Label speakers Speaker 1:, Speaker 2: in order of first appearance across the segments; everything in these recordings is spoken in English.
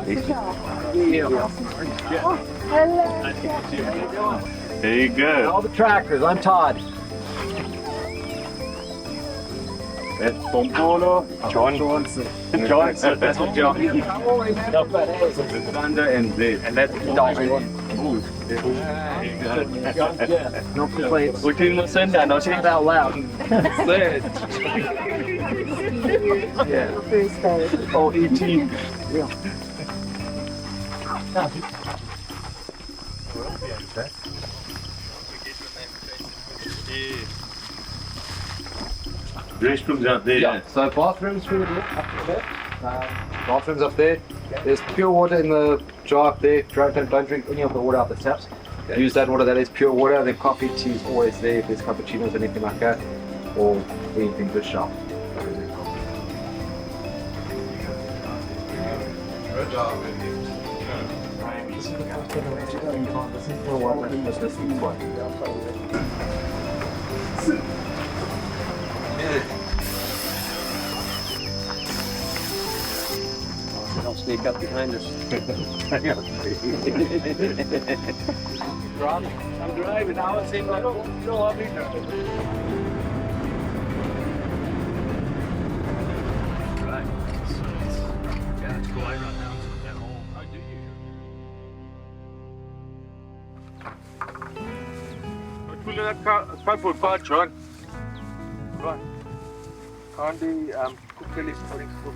Speaker 1: There you go.
Speaker 2: All the trackers, I'm Todd.
Speaker 1: That's Pompolo. John.
Speaker 2: Johnson.
Speaker 1: Johnson. That's what John.
Speaker 2: Thunder and Z.
Speaker 1: And that's Dalton.
Speaker 2: No complaints.
Speaker 1: We're doing the sundown. I'll say it out loud.
Speaker 2: Yeah. Oh, 18. Yeah.
Speaker 1: Restrooms out there.
Speaker 2: Yeah, so bathrooms through the door, up there. Bathrooms up there. There's pure water in the jar up there. Don't drink any of the water out the taps. Okay. Use that water that is pure water. The coffee, tea is always there if there's cappuccinos, anything like that, or anything to shop.
Speaker 3: Good job,
Speaker 2: Don't sneak up behind us. I'm driving now. It seems like I'll be driving. Right. Yeah, it's cool. I run down at home. How do you?
Speaker 1: Put that car for part, John. Right. On the cooker is putting food.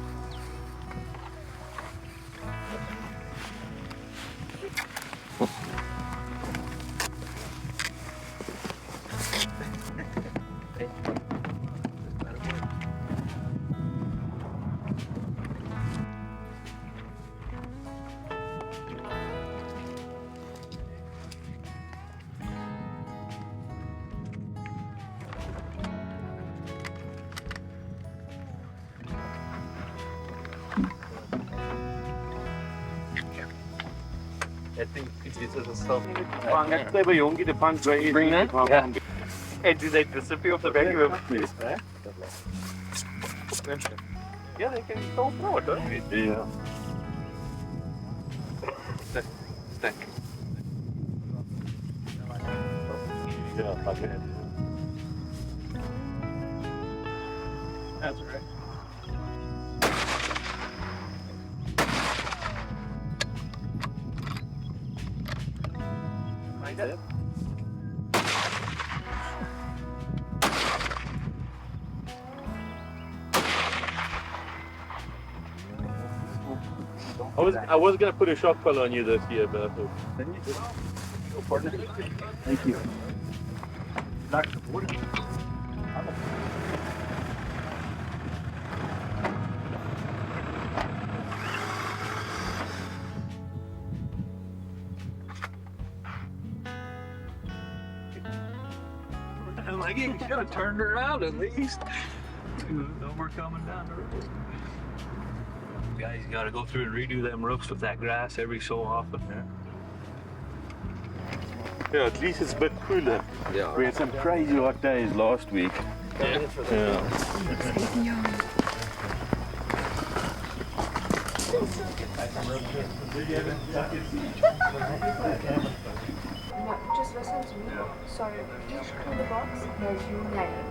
Speaker 2: I think it's a self.
Speaker 1: Bring that?
Speaker 2: Yeah.
Speaker 1: And do they disappear off the back of it, please? Yeah, they can go through it, don't they? Yeah. Stack. Yeah, okay. That's right. Mind it? I was gonna put a shock collar on you this year, but I thought.
Speaker 2: Thank you.
Speaker 4: I'm like, you should have turned around at least. No more coming down the road. Guys, you gotta go through and redo them roofs with that grass every so often.
Speaker 1: Yeah, at least it's a bit cooler.
Speaker 2: Yeah.
Speaker 1: We had some crazy hot days last week.
Speaker 4: Yeah.
Speaker 5: Just listen to me. So each cooler box has your name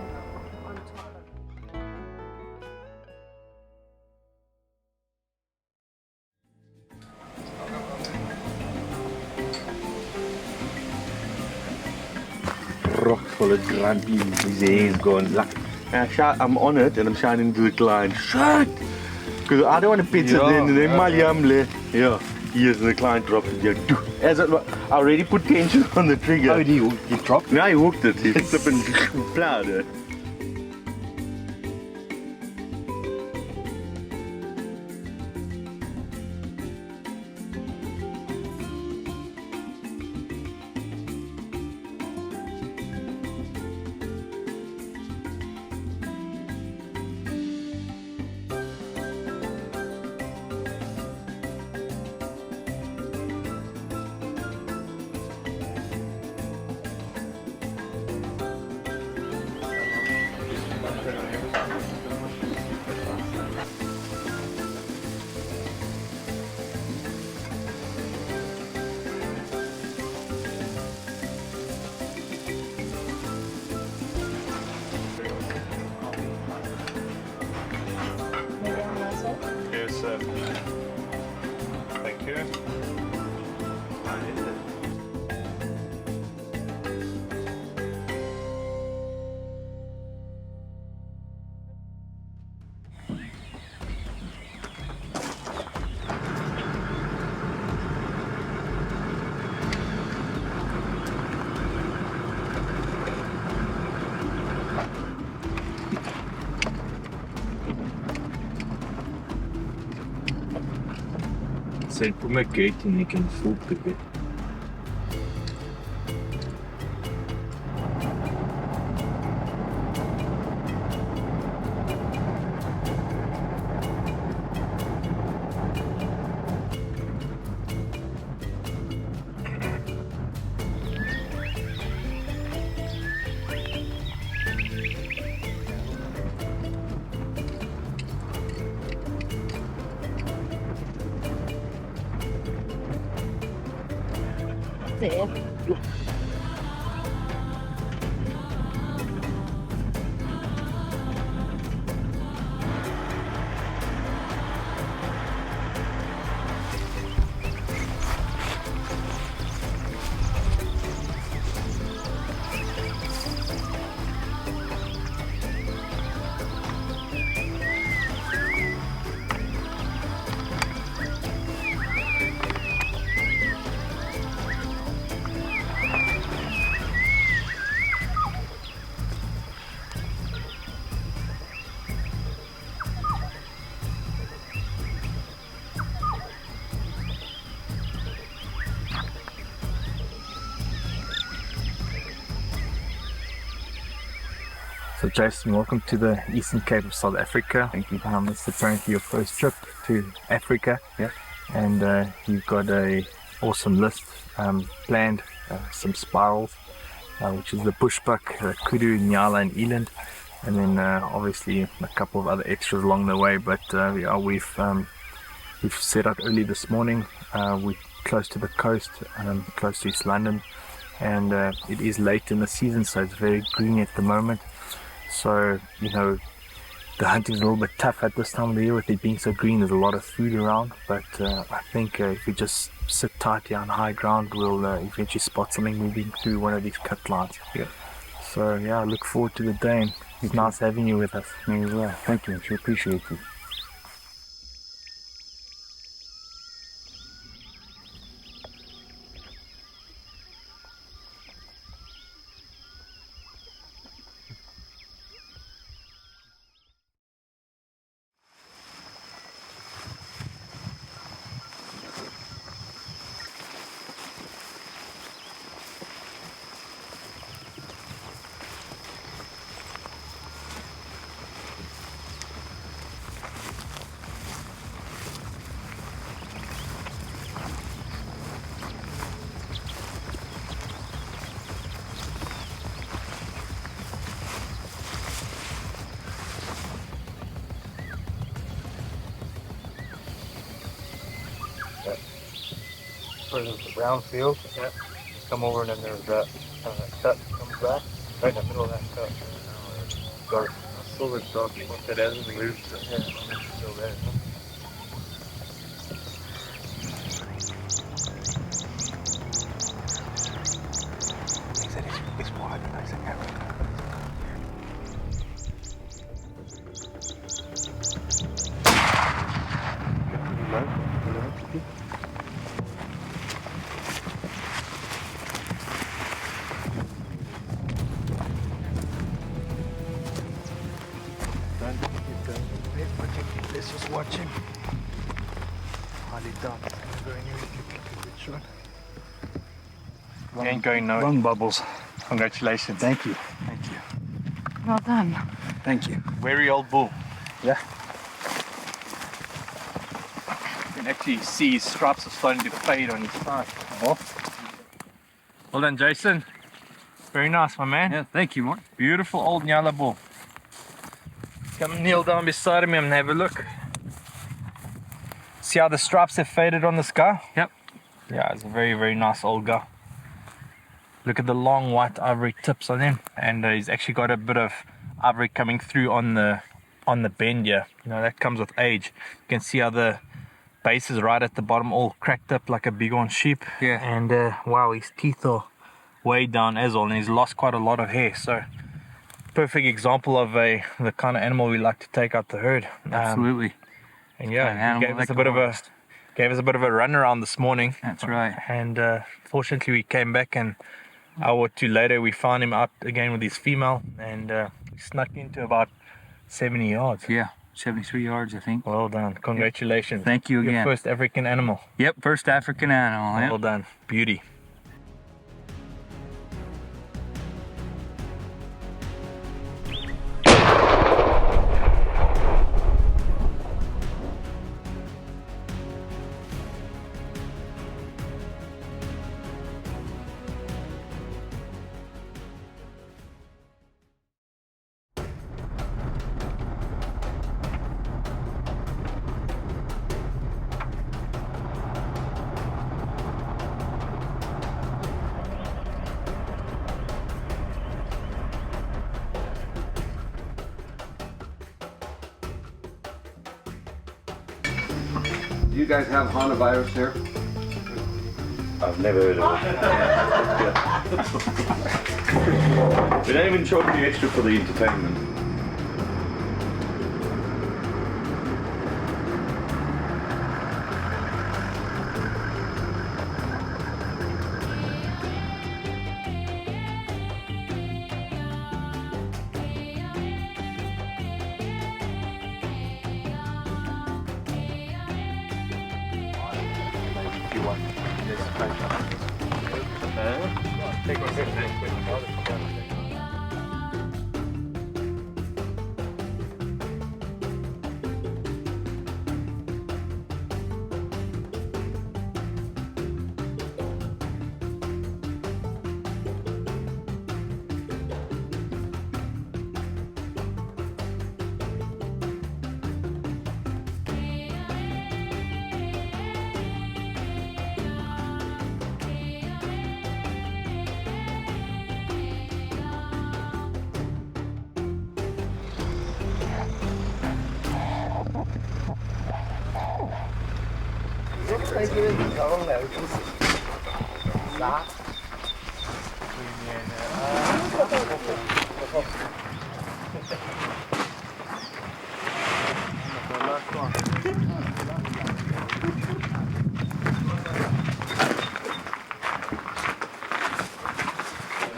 Speaker 5: on top.
Speaker 1: Rock full of grumpy, his hair's gone. Like, I'm on it and I'm shining into the client. Shut! Because I don't want to pitch it in and then my yamle. Yeah, here's the client dropped it. Yeah, as I already put tension on the trigger.
Speaker 2: Oh, you dropped?
Speaker 1: No, he hooked it. He flipping plowed it.
Speaker 4: said, put my gate and you can full pick it.
Speaker 5: There.
Speaker 3: So Jason, welcome to the Eastern Cape of South Africa.
Speaker 1: Thank you.
Speaker 3: It's apparently your first trip to Africa.
Speaker 1: Yeah.
Speaker 3: And you've got a awesome list planned, some spirals, which is the bushbuck, kudu, nyala and eland. And then obviously a couple of other extras along the way. But yeah, we've set out early this morning. We're close to the coast, close to East London. And it is late in the season, so it's very green at the moment. So, you know, the hunting's a little bit tough at this time of the year with it being so green. There's a lot of food around, but I think if we just sit tight here on high ground, we'll eventually spot something moving through one of these cut lines.
Speaker 1: Yeah.
Speaker 3: So yeah, I look forward to the day, and it's nice having you with us.
Speaker 1: Me as well. Thank you. I sure appreciate you.
Speaker 3: Where there's the brown field, yeah. Come over and then there's that cut comes back, right in the middle of that cut. Dark. Silver stuff, once it hasn't moved, yeah, it's still there.
Speaker 1: It's wide, nice and narrow.
Speaker 3: Let's just watch him. Hardly done. He ain't going nowhere.
Speaker 1: Long bubbles.
Speaker 3: Congratulations.
Speaker 1: Thank you.
Speaker 3: Thank you.
Speaker 5: Well done.
Speaker 1: Thank you.
Speaker 3: Very old bull.
Speaker 1: Yeah.
Speaker 3: You can actually see his stripes are starting to fade on his side.
Speaker 1: Oh.
Speaker 3: Well done, Jason. Very nice, my man.
Speaker 1: Yeah, thank you, Mark.
Speaker 3: Beautiful old nyala bull. Come kneel down beside me and have a look. See how the stripes have faded on this guy?
Speaker 1: Yep.
Speaker 3: Yeah, it's a very, very nice old guy. Look at the long white ivory tips on him, and he's actually got a bit of ivory coming through on the bend here. You know, that comes with age. You can see how the base is right at the bottom, all cracked up like a bighorn sheep.
Speaker 1: Yeah.
Speaker 3: And wow, his teeth are way down as well, and he's lost quite a lot of hair. So perfect example of the kind of animal we like to take out the herd.
Speaker 1: Absolutely.
Speaker 3: And yeah,
Speaker 1: An
Speaker 3: he
Speaker 1: animal
Speaker 3: gave us
Speaker 1: like
Speaker 3: a bit of a
Speaker 1: ours.
Speaker 3: gave us a bit of a run around this morning.
Speaker 1: That's right.
Speaker 3: And fortunately we came back, and an hour or two later we found him out again with his female, and he snuck into about 70 yards.
Speaker 1: Yeah.
Speaker 4: 73 yards, I think.
Speaker 3: Well done. Congratulations.
Speaker 4: Thank you
Speaker 3: Your
Speaker 4: again.
Speaker 3: first African animal.
Speaker 4: Yep, first African animal. Yep.
Speaker 3: Well done. Beauty.
Speaker 2: Do you guys have hantavirus here?
Speaker 1: I've never heard of it. They don't even charge you extra for the entertainment.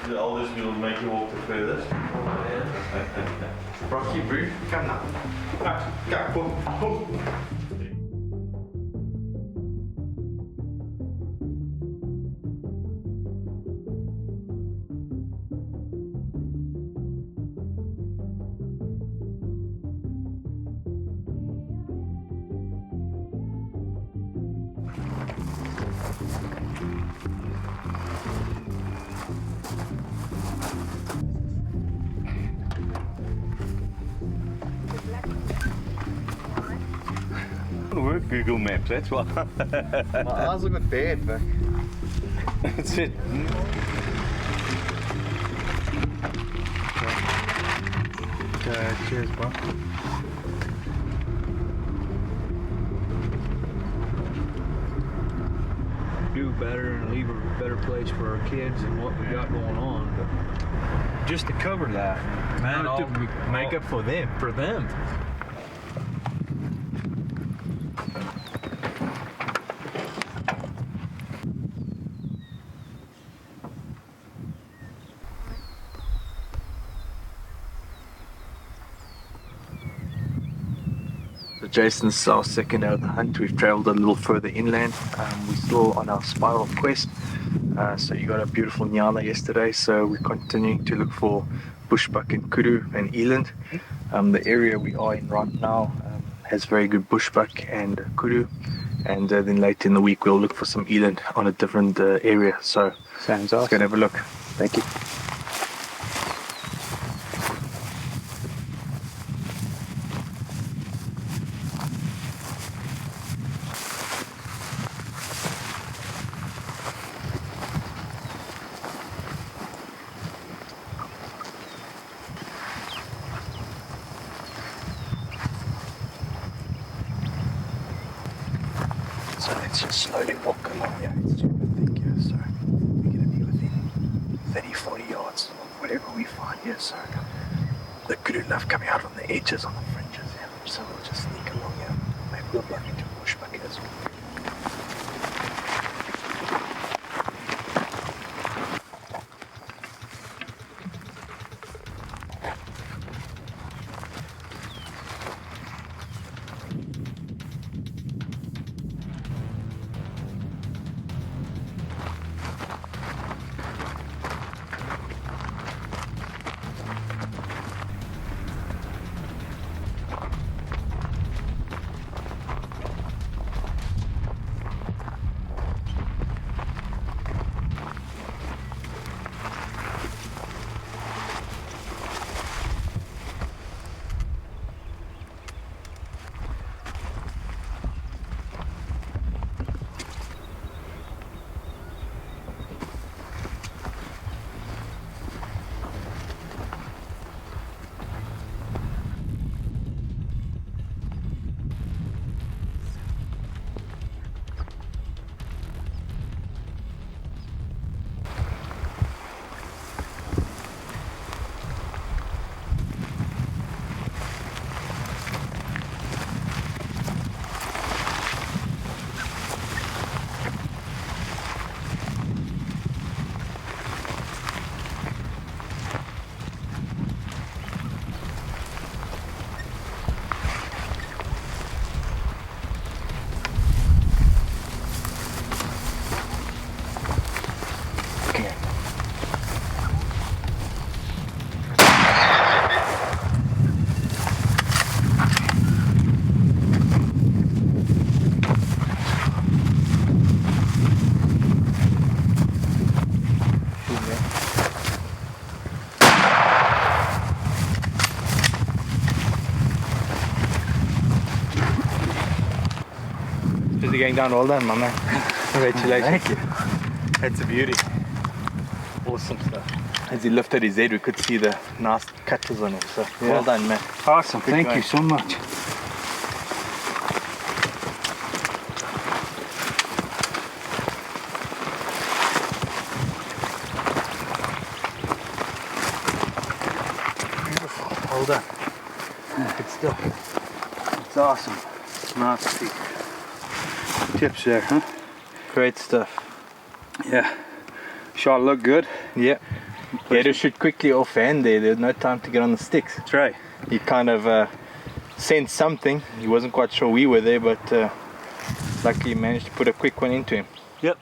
Speaker 1: The oldest will make you walk the furthest. Rocky, breathe. Come now. Go. Work Google Maps, that's why.
Speaker 2: My eyes look a bit bad, but
Speaker 1: That's it.
Speaker 3: Cheers, bro.
Speaker 4: Do better and leave a better place for our kids and what we got going on. But just to cover that, man,
Speaker 3: Not to make up for them.
Speaker 4: for them.
Speaker 3: Jason's our second out of the hunt. We've traveled a little further inland. We're still on our spiral quest. So you got a beautiful nyala yesterday. So we're continuing to look for bushbuck and kudu and eland. The area we are in right now has very good bushbuck and kudu. And then later in the week we'll look for some eland on a different area. So
Speaker 2: sounds
Speaker 3: let's go and have a look. Thank you. So let's just slowly walk along here. It's super thick here, so we're going to be within 30-40 yards of whatever we find here. So the kudu love coming out on the edges, on the fringes here. So we'll just sneak along here. Maybe we'll run into a bushbuck as well. going down. Well done, my man. Congratulations.
Speaker 2: Thank you.
Speaker 3: That's a beauty. Awesome stuff. As he lifted his head, we could see the nice cutters on him. So well done, man.
Speaker 4: Awesome.
Speaker 3: Good
Speaker 4: Thank
Speaker 3: going.
Speaker 4: you so much.
Speaker 3: Well done. Good stuff. It's awesome. Nice to see.
Speaker 4: Tips there, huh?
Speaker 3: Great stuff.
Speaker 4: Yeah. Shot looked good.
Speaker 3: Yeah. He had to shoot quickly offhand there. There was no time to get on the sticks.
Speaker 4: That's right.
Speaker 3: He kind of sensed something. He wasn't quite sure we were there, but luckily he managed to put a quick one into him.
Speaker 4: Yep.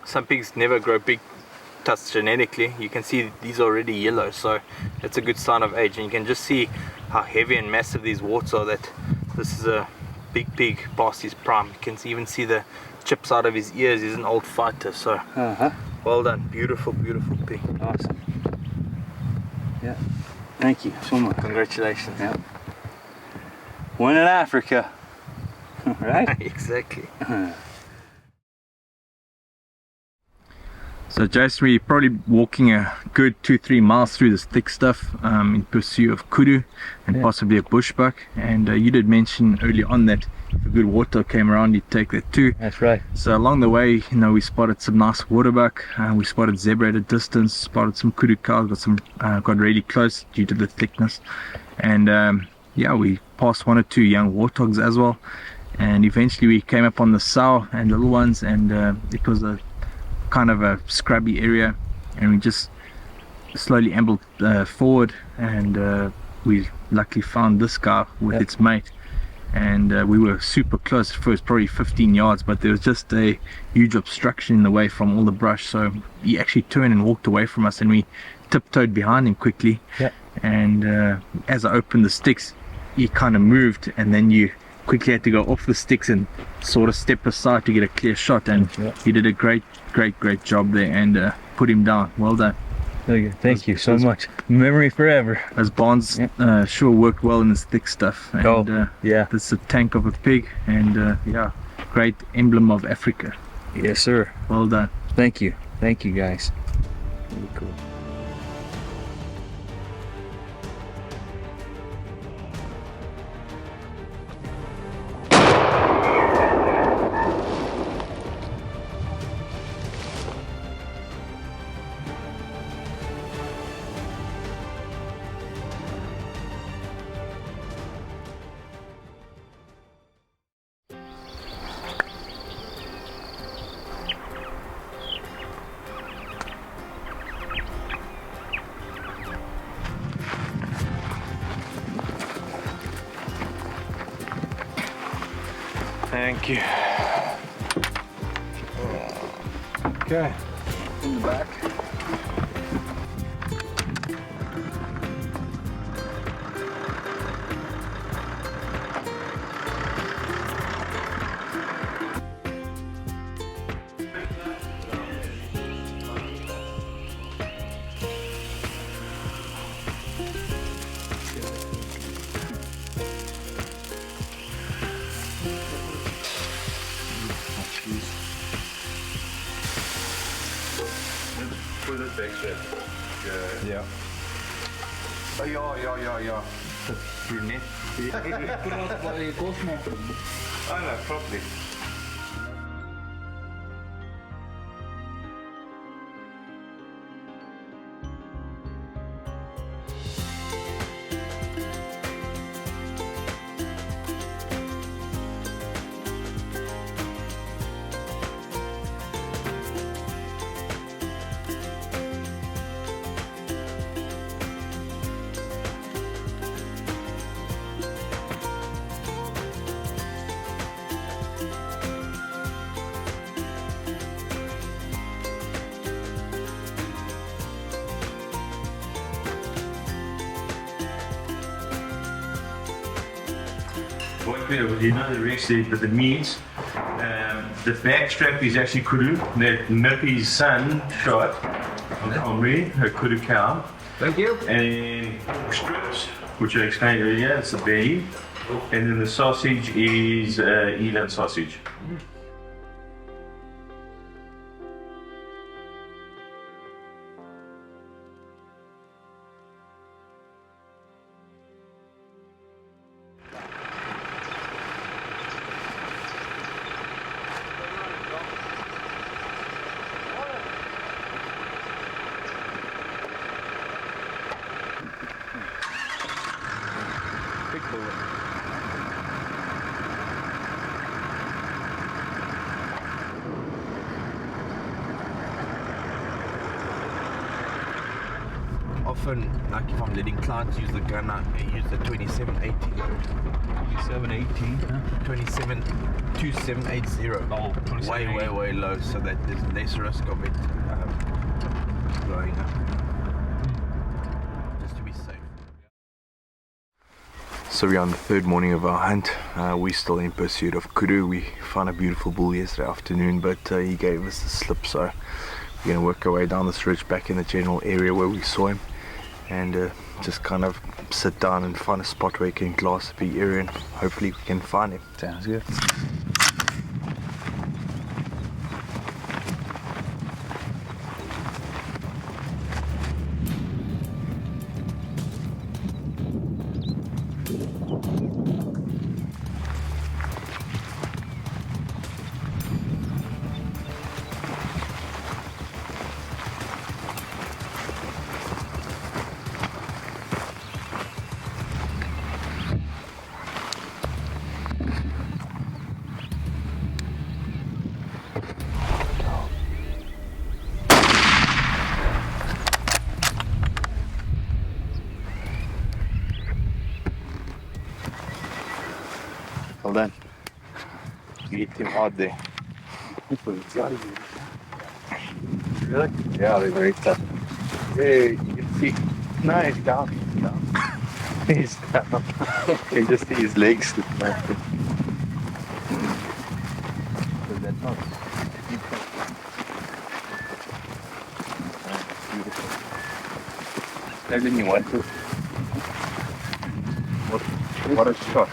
Speaker 3: Some pigs never grow big tusks genetically. You can see these are already yellow, so it's a good sign of age. And you can just see how heavy and massive these warts are, that this is a big pig past his prime. You can even see the chips out of his ears. He's an old fighter, so well done. Beautiful, beautiful pig.
Speaker 4: Awesome. Yeah. Thank you so much.
Speaker 3: Congratulations.
Speaker 4: Yeah. One in Africa. Right?
Speaker 3: Exactly. So Jason, we're probably walking a good 2-3 miles through this thick stuff in pursuit of kudu and possibly a bushbuck. And you did mention early on that if a good water came around, you'd take that too.
Speaker 4: That's right.
Speaker 3: So along the way, you know, we spotted some nice waterbuck, we spotted zebra at a distance, spotted some kudu cows, got really close due to the thickness. And yeah, we passed 1 or 2 young warthogs as well. And eventually we came up on the sow and little ones, and it was a kind of a scrubby area, and we just slowly ambled forward, and we luckily found this guy with its mate, and we were super close at first, probably 15 yards, but there was just a huge obstruction in the way from all the brush, so he actually turned and walked away from us, and we tiptoed behind him quickly. And as I opened the sticks, he kind of moved, and then you quickly had to go off the sticks and sort of step aside to get a clear shot, and he did a great job there, and put him down. Well done.
Speaker 4: Thank you so much. Memory forever.
Speaker 3: As Barnes sure worked well in this thick stuff, and
Speaker 4: yeah.
Speaker 3: this is a tank of a pig, and yeah, great emblem of Africa.
Speaker 4: Yes, sir.
Speaker 3: Well done.
Speaker 4: Thank you guys. Really cool.
Speaker 3: Thank you. Okay. In the back.
Speaker 1: Put it back there.
Speaker 3: Yeah.
Speaker 1: Oh, ja.
Speaker 3: Brunette.
Speaker 1: Oh, no, properly. What you know the rest that it means. The back strap is actually kudu. That Nippy's son shot on Omri, her kudu cow.
Speaker 2: Thank you.
Speaker 1: And strips, which I explained earlier, it's a belly.
Speaker 6: And then the sausage is eland sausage.
Speaker 7: Often, like if I'm letting clients use the gun, I use the 2780.
Speaker 4: 2718, huh?
Speaker 7: 272780.
Speaker 4: Oh, 2780.
Speaker 7: Way low, so that there's less risk of it blowing up. Just to be safe.
Speaker 3: So we're on the third morning of our hunt. We're still in pursuit of kudu. We found a beautiful bull yesterday afternoon, but he gave us the slip, so we're going to work our way down this ridge back in the general area where we saw him, and just kind of sit down and find a spot where we can glass a big area, and hopefully we can find him.
Speaker 4: Sounds good.
Speaker 1: Well done. You hit him hard there. Really? Yeah, they're very tough. Yeah, you can see. No, he's down. He's down. He's down. You can just see his legs slipping back. So that's not. Beautiful. Telling you what. What a shot.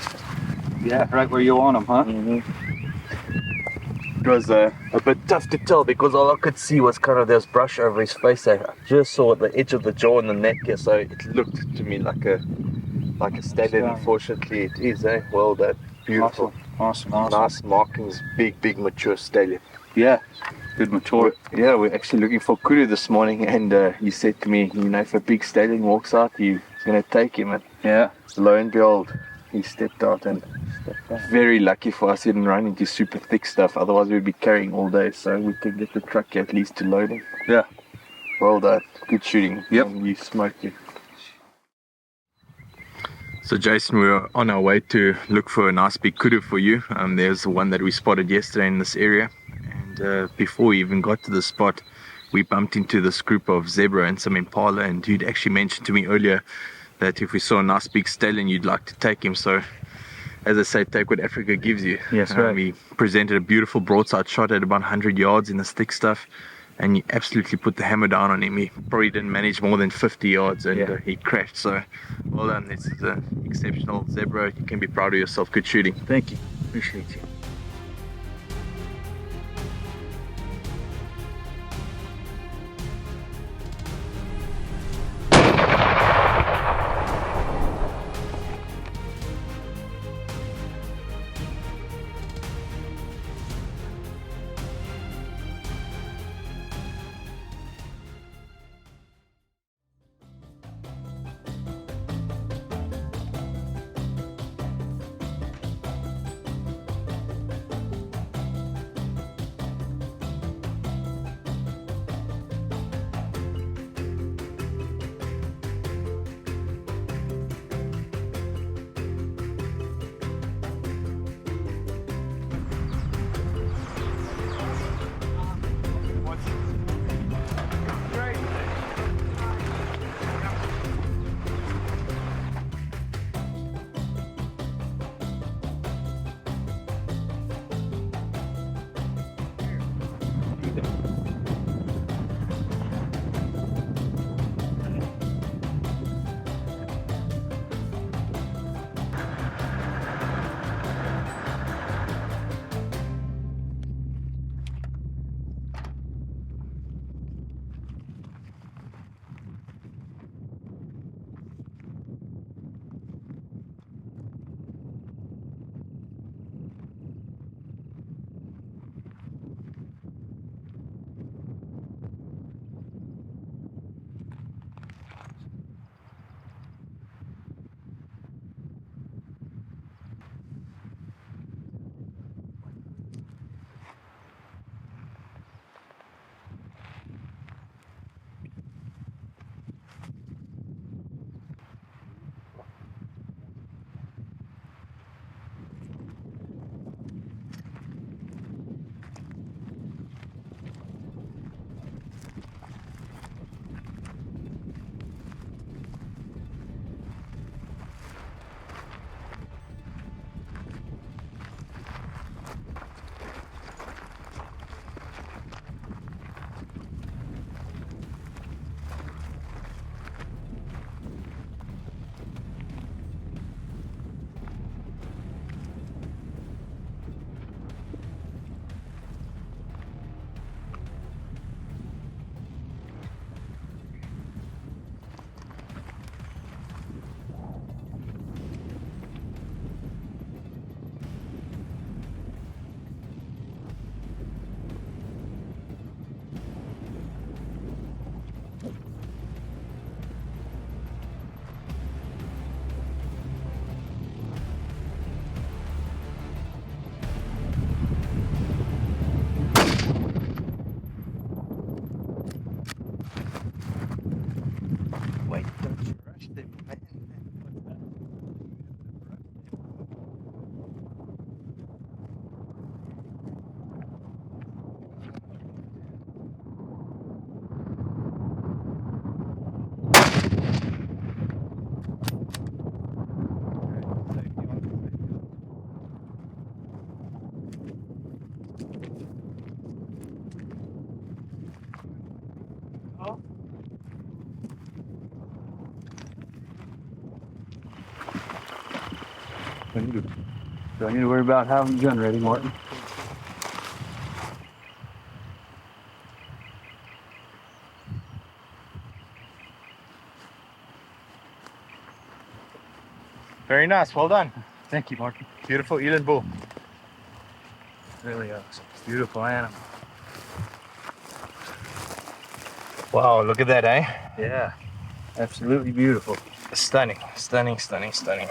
Speaker 4: Yeah, right where you want them, huh?
Speaker 3: It was a bit tough to tell because all I could see was kind of this brush over his face. I just saw the edge of the jaw and the neck here, so it looked to me like a stallion. Unfortunately, it is. Well done, beautiful,
Speaker 4: Awesome.
Speaker 3: nice markings, big mature stallion.
Speaker 4: Yeah, good mature.
Speaker 3: We're actually looking for kudu this morning, and he said to me, if a big stallion walks out, he's gonna take him. And
Speaker 4: Yeah.
Speaker 3: lo and behold, he stepped out, and very lucky for us, he didn't run into super thick stuff, otherwise we'd be carrying all day, so we could get the truck at least to load him.
Speaker 4: Yeah.
Speaker 3: Well done, good shooting.
Speaker 4: Yep.
Speaker 3: You smoked it. So Jason, we're on our way to look for a nice big kudu for you. There's the one that we spotted yesterday in this area, and before we even got to the spot, we bumped into this group of zebra and some impala, and you'd actually mentioned to me earlier that if we saw a nice big stallion, you'd like to take him. So, as I say, take what Africa gives you.
Speaker 4: Yes, right.
Speaker 3: We presented a beautiful broadside shot at about 100 yards in this thick stuff, and you absolutely put the hammer down on him. He probably didn't manage more than 50 yards, and he crashed. So, well done. This is an exceptional zebra. You can be proud of yourself. Good shooting.
Speaker 4: Thank you. Appreciate you. Can you? Do I need to worry about having the gun ready, Martin?
Speaker 3: Very nice, well done.
Speaker 4: Thank you, Martin.
Speaker 3: Beautiful eland bull.
Speaker 4: Really beautiful animal.
Speaker 3: Wow, look at that, eh?
Speaker 4: Yeah, absolutely beautiful.
Speaker 3: Stunning, stunning, stunning, stunning.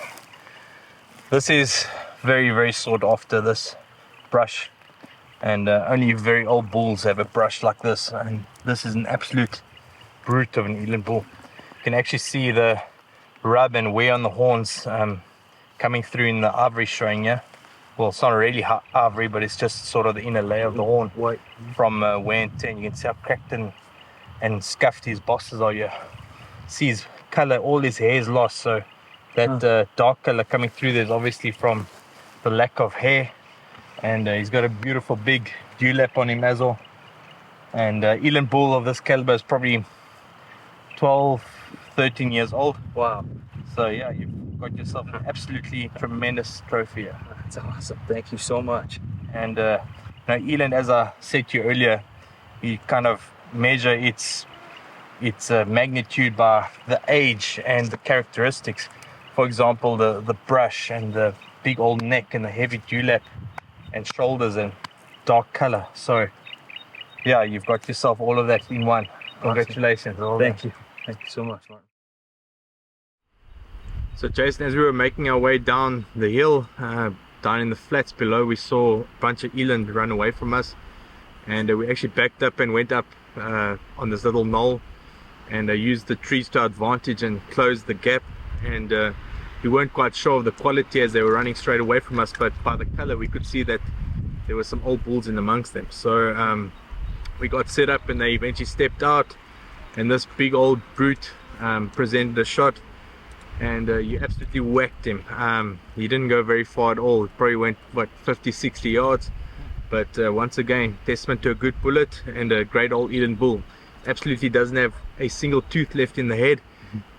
Speaker 3: This is very, very sought after, this brush. And only very old bulls have a brush like this. And this is an absolute brute of an eland bull. You can actually see the rub and wear on the horns coming through in the ivory showing here. Well, it's not really ivory, but it's just sort of the inner layer of the horn
Speaker 4: White.
Speaker 3: from wear and tear. You can see how cracked and scuffed his bosses are here. See his color, all his hair is lost, so that dark color coming through there is obviously from the lack of hair. And he's got a beautiful big dewlap on him as well. And eland bull of this caliber is probably 12, 13 years old.
Speaker 4: Wow,
Speaker 3: So yeah, you've got yourself an absolutely tremendous trophy here.
Speaker 4: that's awesome. Thank you so much.
Speaker 3: And now eland, as I said to you earlier, you kind of measure its magnitude by the age and the characteristics. For example, the brush and the big old neck and the heavy dewlap and shoulders and dark color. So yeah, you've got yourself all of that in one. Congratulations.
Speaker 4: Thank you. Thank you so much, Martin.
Speaker 3: So Jason, as we were making our way down the hill, down in the flats below, we saw a bunch of eland run away from us, and we actually backed up and went up on this little knoll and used the trees to our advantage and closed the gap. And we weren't quite sure of the quality as they were running straight away from us, but by the color we could see that there were some old bulls in amongst them. So we got set up and they eventually stepped out, and this big old brute presented a shot, and you absolutely whacked him. He didn't go very far at all. It probably went, what, 50-60 yards. But once again, testament to a good bullet and a great old eland bull. Absolutely doesn't have a single tooth left in the head.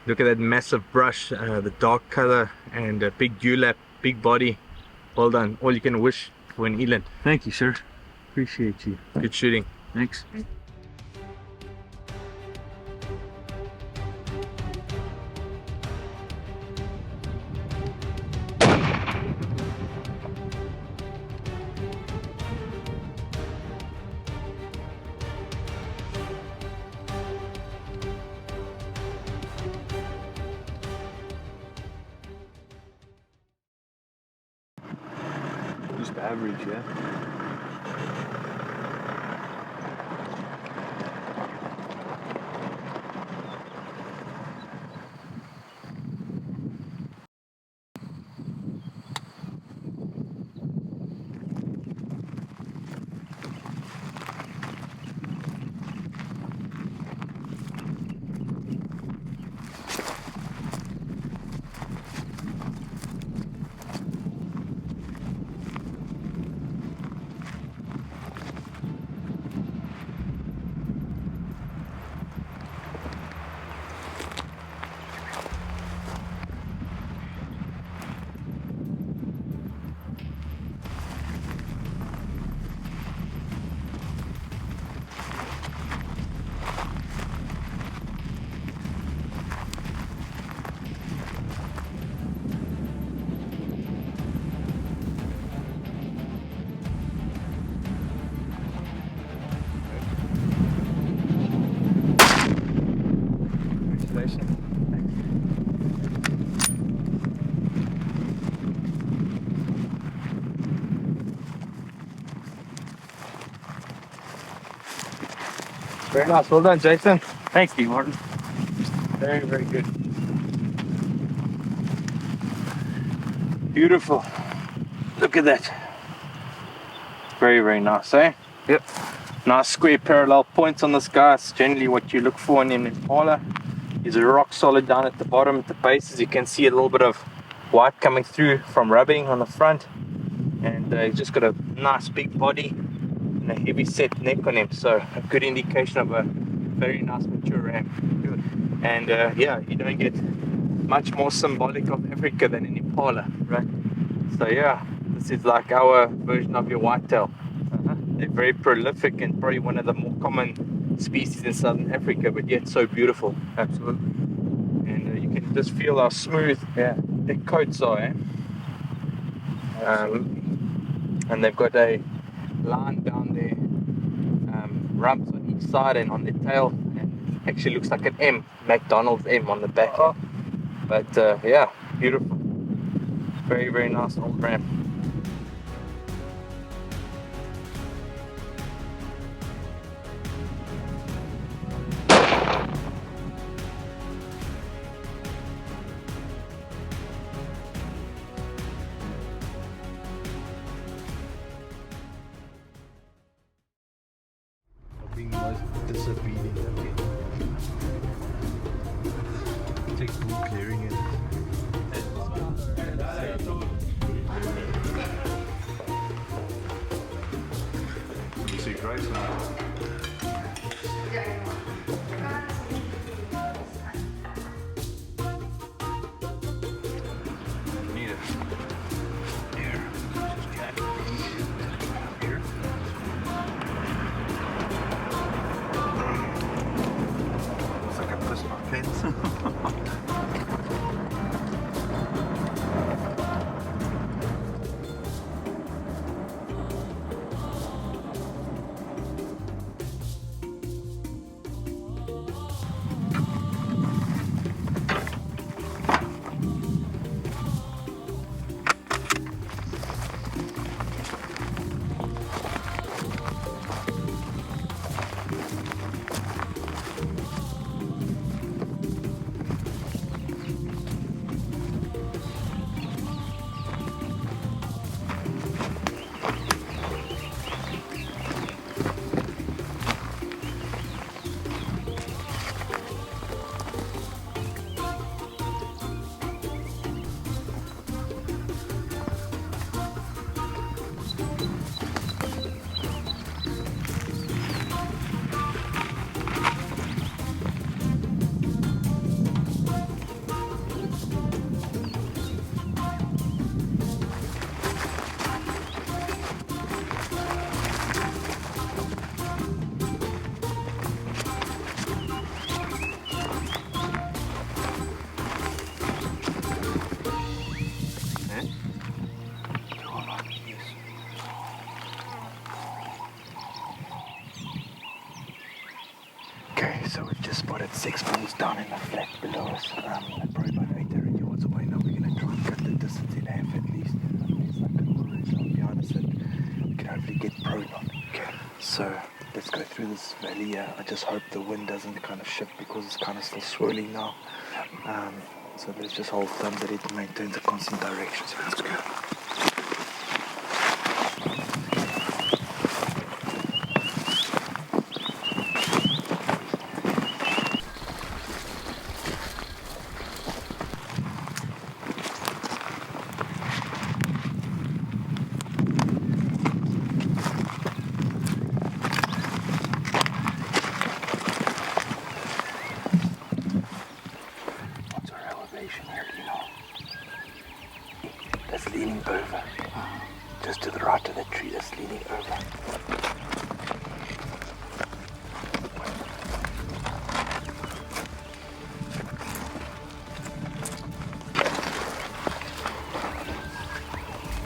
Speaker 3: Look at that massive brush, the dark color, and a big dewlap, big body. Well done. All you can wish for an eland.
Speaker 4: Thank you, sir. Appreciate you.
Speaker 3: Good shooting.
Speaker 4: Thanks. Just average, yeah.
Speaker 3: Very nice. Well done, Jason.
Speaker 4: Thank you, Martin. Very, very good.
Speaker 3: Beautiful. Look at that. Very, very nice, eh?
Speaker 4: Yep.
Speaker 3: Nice square parallel points on this guy. It's generally what you look for in an impala. He's rock solid down at the bottom, at the bases. You can see a little bit of white coming through from rubbing on the front. And he's just got a nice big body and a heavy set neck on him. So a good indication of a very nice mature ram. Good. And yeah, you don't get much more symbolic of Africa than an impala, right?
Speaker 8: So yeah, this is like our version of your whitetail. They're very prolific and probably one of the more common species in southern Africa, but yet so beautiful.
Speaker 3: Absolutely.
Speaker 8: And you can just feel how smooth their coats are. And they've got a line down their rumps on each side and on their tail, and actually looks like an M, McDonald's M on the back. But yeah, beautiful. Very, very nice old ram.
Speaker 7: Being most disobedient. Okay. Takes bull clearing it.
Speaker 1: You see Grace now.
Speaker 4: Need it. Here. Just jack it up here.
Speaker 7: Looks like I pushed my fence. Okay, so we've just spotted 6 bulls down in the flat below us. Probably about 800 yards away. Now we're going to try and cut the distance in half at least. There's like a little ridge behind us that we can hopefully get prone on. Okay, so let's go through this valley. I just hope the wind doesn't kind of shift because it's kind of still swirling now. So let's just hold firm that it maintains a constant direction. So let's go. That's leaning over. Just to the right of the tree that's leaning over.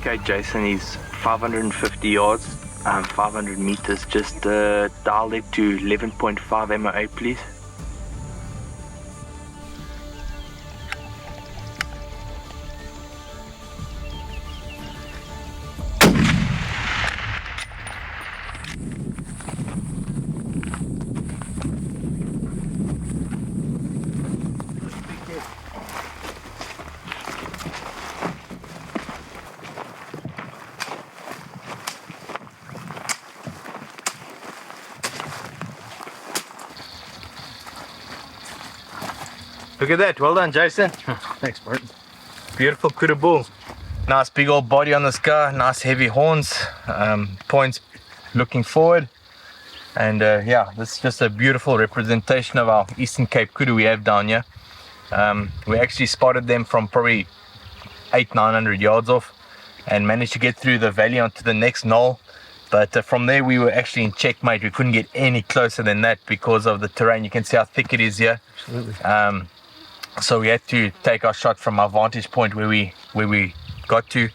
Speaker 8: Okay, Jason, he's 550 yards, 500 meters. Just dial it to 11.5 MOA, please. Look at that, well done, Jason.
Speaker 4: Thanks, Martin.
Speaker 8: Beautiful kudu bull. Nice big old body on this guy, nice heavy horns, points looking forward. And yeah, this is just a beautiful representation of our Eastern Cape kudu we have down here. We actually spotted them from probably 800-900 yards off.
Speaker 3: and managed to get through the valley onto the next knoll. But from there we were actually in checkmate. We couldn't get any closer than that because of the terrain. You can see how thick it is here.
Speaker 4: Absolutely.
Speaker 3: So we had to take our shot from our vantage point where we got to,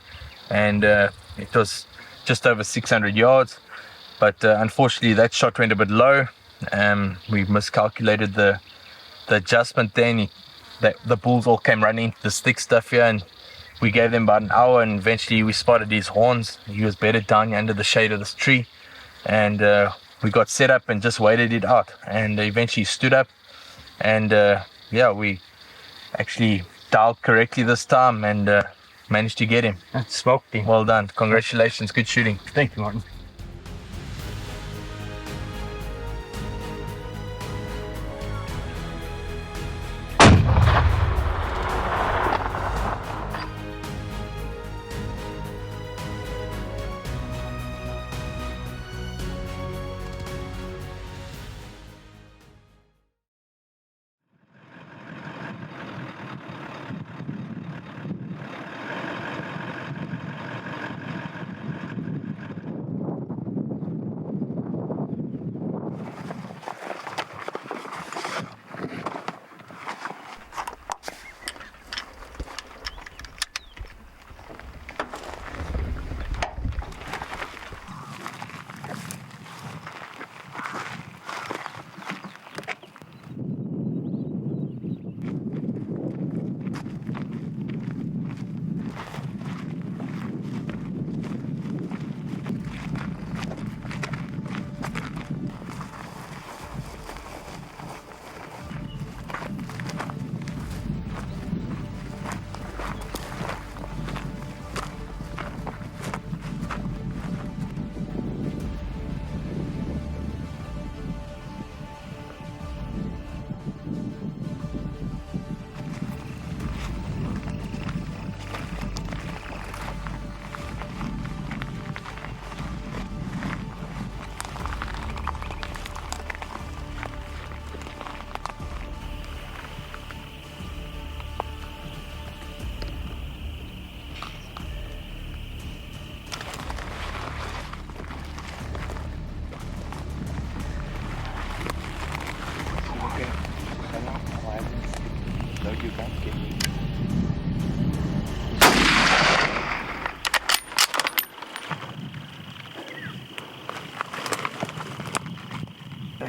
Speaker 3: and it was just over 600 yards. But unfortunately that shot went a bit low. We miscalculated the adjustment then. The bulls all came running into the stick stuff here, and we gave them about an hour, and eventually we spotted his horns. He was bedded down under the shade of this tree, and we got set up and just waited it out, and eventually stood up, and yeah, we actually dialed correctly this time and managed to get him.
Speaker 4: Smoked him.
Speaker 3: Well done. Congratulations. Good shooting.
Speaker 4: Thank you, Martin.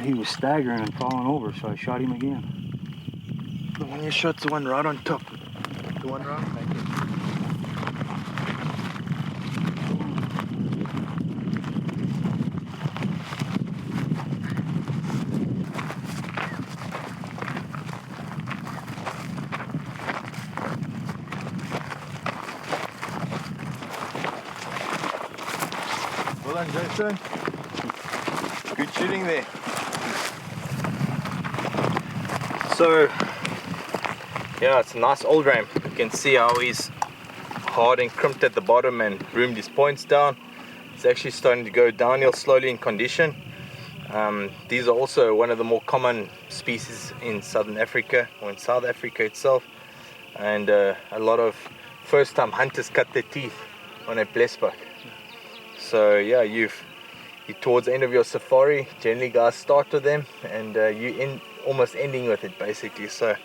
Speaker 7: He was staggering and falling over, so I shot him again. The one you shot's the one right on top. The one right on top.
Speaker 1: Well done, Jason. Good shooting there.
Speaker 3: So yeah, it's a nice old ram. You can see how he's hard and crimped at the bottom and roomed his points down. It's actually starting to go downhill slowly in condition. These are also one of the more common species in Southern Africa, or in South Africa itself, and a lot of first time hunters cut their teeth on a blesbuck. So yeah, you're towards the end of your safari, generally guys start with them, and you almost ending with it basically. So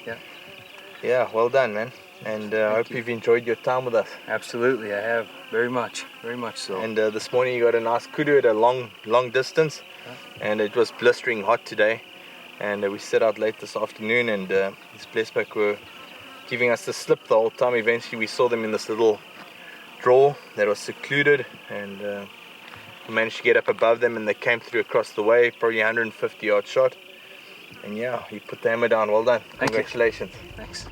Speaker 3: yeah, well done, man, and I hope you've enjoyed your time with us.
Speaker 7: Absolutely, I have. Very much so.
Speaker 3: And this morning you got a nice kudu at a long distance, and it was blistering hot today, and we set out late this afternoon, and these blesbuck were giving us the slip the whole time. Eventually we saw them in this little draw that was secluded, and we managed to get up above them, and they came through across the way, probably 150 yard shot. And yeah, you put the hammer down. Well done. Congratulations.
Speaker 7: Thanks.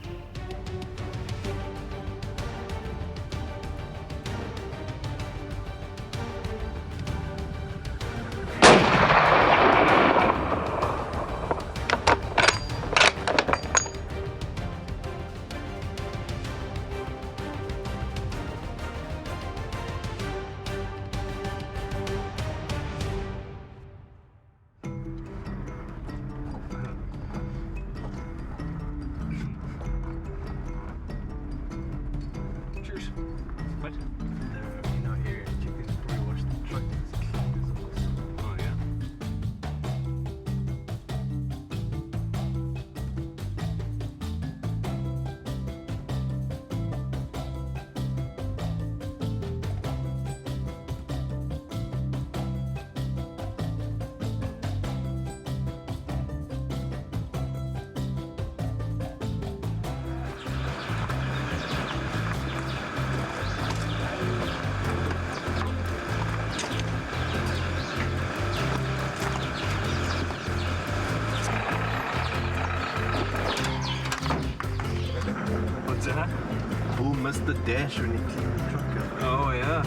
Speaker 7: just the dash when you clean the truck up.
Speaker 4: Oh yeah.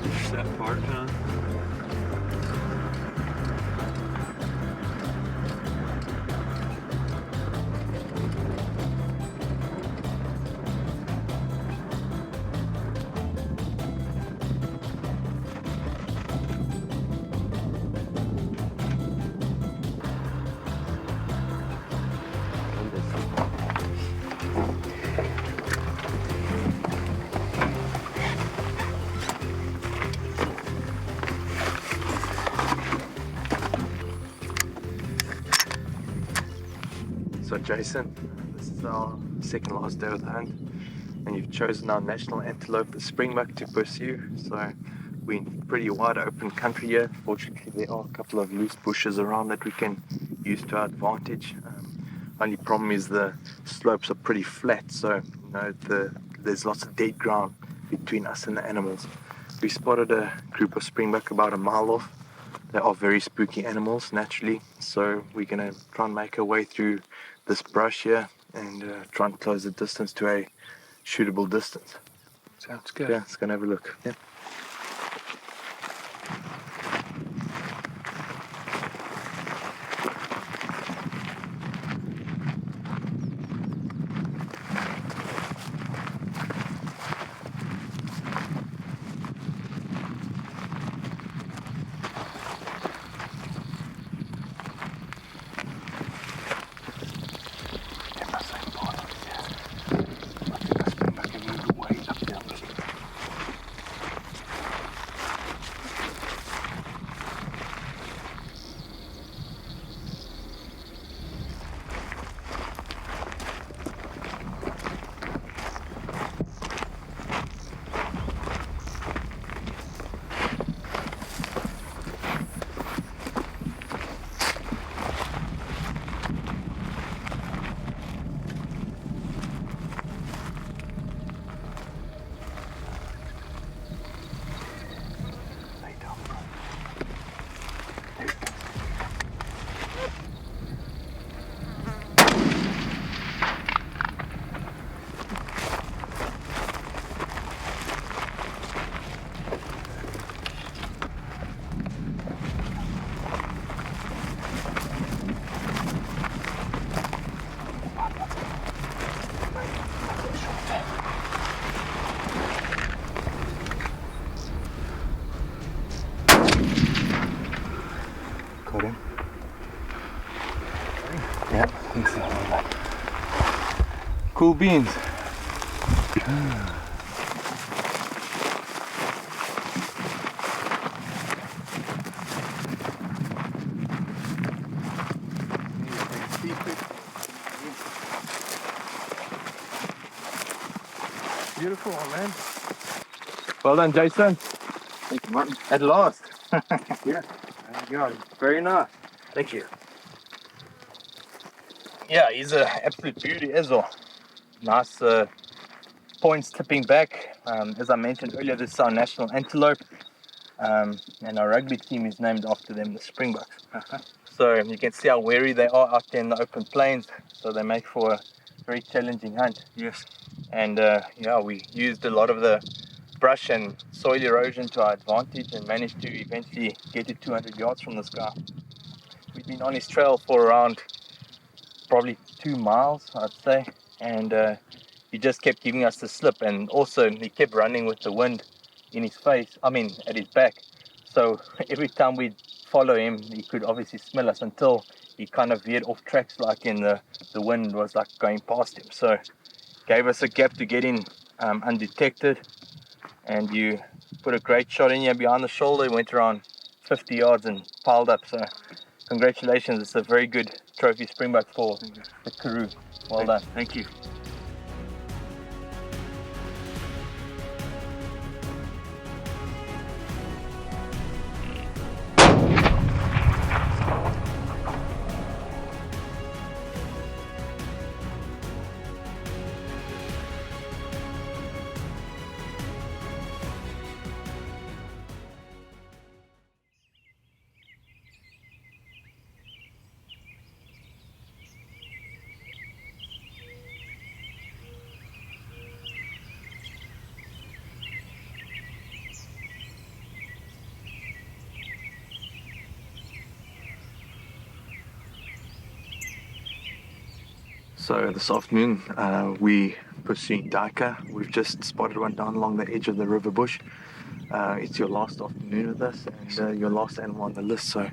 Speaker 4: Just that part, huh?
Speaker 3: So Jason, this is our second last day of the hunt, and you've chosen our national antelope, the springbuck, to pursue. So we're in pretty wide open country here. Fortunately, there are a couple of loose bushes around that we can use to our advantage. Only problem is the slopes are pretty flat, so there's lots of dead ground between us and the animals. We spotted a group of springbuck about a mile off. They are very spooky animals naturally, so we're gonna try and make our way through this brush here and try and close the distance to a shootable distance.
Speaker 4: Sounds good.
Speaker 3: Yeah, let's go and have a look. Yeah. Got him. Yeah, I think so. Cool beans. Beautiful one, man. Well done, Jason.
Speaker 8: Thank you, Martin.
Speaker 3: At last.
Speaker 8: Yeah. There you go. Very nice.
Speaker 3: Thank you. Yeah, he's an absolute beauty as well. Nice points tipping back. As I mentioned earlier, this is our national antelope. And our rugby team is named after them, the Springboks. So you can see how wary they are out there in the open plains. So they make for a very challenging hunt.
Speaker 4: Yes.
Speaker 3: And yeah, we used a lot of the brush and soil erosion to our advantage and managed to eventually get to 200 yards from this guy. We've been on his trail for around probably 2 miles, I'd say, and he just kept giving us the slip, and also he kept running with the wind in his face, at his back. So every time we'd follow him, he could obviously smell us until he kind of veered off tracks, like in the wind was like going past him. So gave us a gap to get in undetected, and you put a great shot in here behind the shoulder, went around 50 yards and piled up. So congratulations, it's a very good trophy springbuck for the Karoo. Well done.
Speaker 4: Thank you.
Speaker 7: So this afternoon we pursuing duiker. We've just spotted one down along the edge of the river bush. It's your last afternoon with us and your last animal on the list. So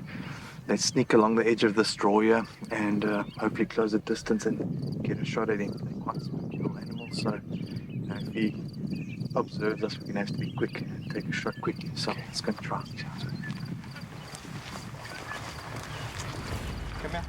Speaker 7: let's sneak along the edge of this draw here and hopefully close the distance and get a shot at him. They're quite spooky little animals. So if he observes us, we're gonna have to be quick and take a shot quickly. So let's go and try. Come here.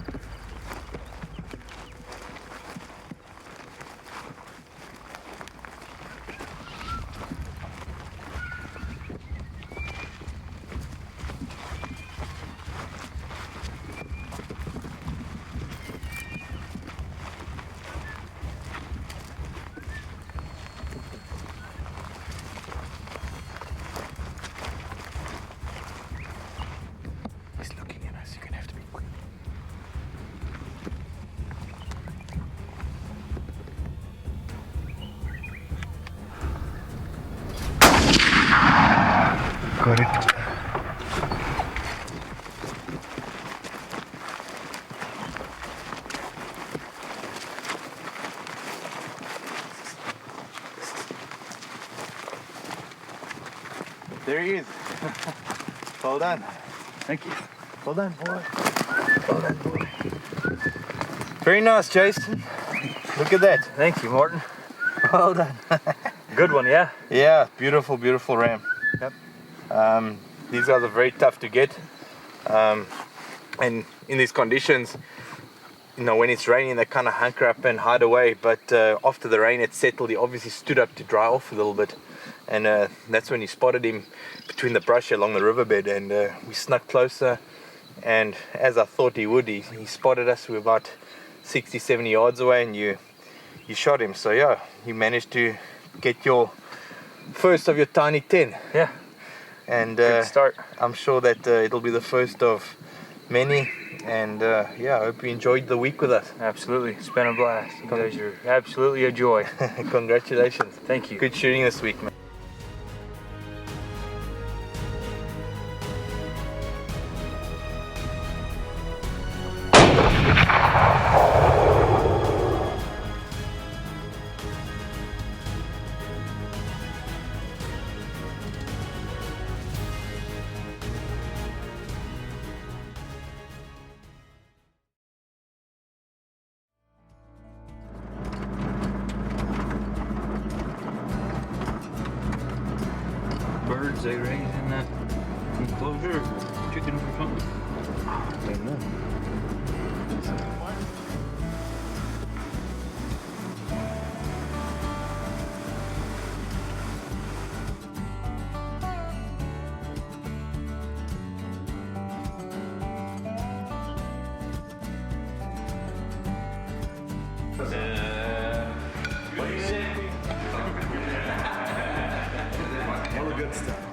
Speaker 7: He's looking at us. You're gonna have to be quick. Got it. There he is. Well done.
Speaker 4: Thank you.
Speaker 7: Well done, boy. Well done, boy. Very nice, Jason. Look at that.
Speaker 4: Thank you, Martin.
Speaker 7: Well done.
Speaker 4: Good one, yeah?
Speaker 7: Yeah, beautiful, beautiful ram.
Speaker 4: Yep.
Speaker 7: These guys are very tough to get. And in these conditions, you know, when it's raining, they kind of hunker up and hide away. But after the rain had settled, he obviously stood up to dry off a little bit. And that's when he spotted him between the brush along the riverbed. And we snuck closer. And as I thought he would, he spotted us. We were about 60, 70 yards away, and you shot him. So yeah, you managed to get your first of your tiny 10.
Speaker 4: Yeah.
Speaker 7: And
Speaker 4: Good start.
Speaker 7: I'm sure that it'll be the first of many. And yeah, I hope you enjoyed the week with us.
Speaker 4: Absolutely. It's been a blast. You guys are absolutely a joy.
Speaker 7: Congratulations.
Speaker 4: Thank you.
Speaker 7: Good shooting this week, man.
Speaker 4: Birds they raise in that enclosure, chickens or something.
Speaker 7: I don't know.
Speaker 1: All the good stuff.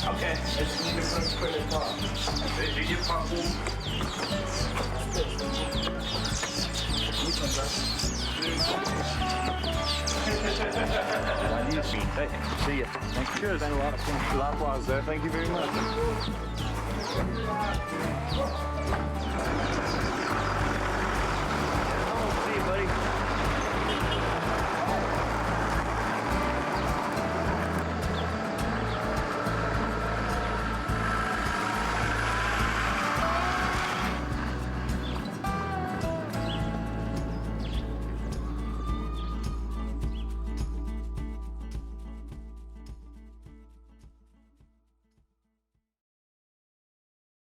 Speaker 6: Okay, let's leave it for quick and talk. Did you pop
Speaker 4: See ya. Thank you. It's been a lot of fun.
Speaker 1: Likewise there. Thank you very much.
Speaker 4: See you, buddy.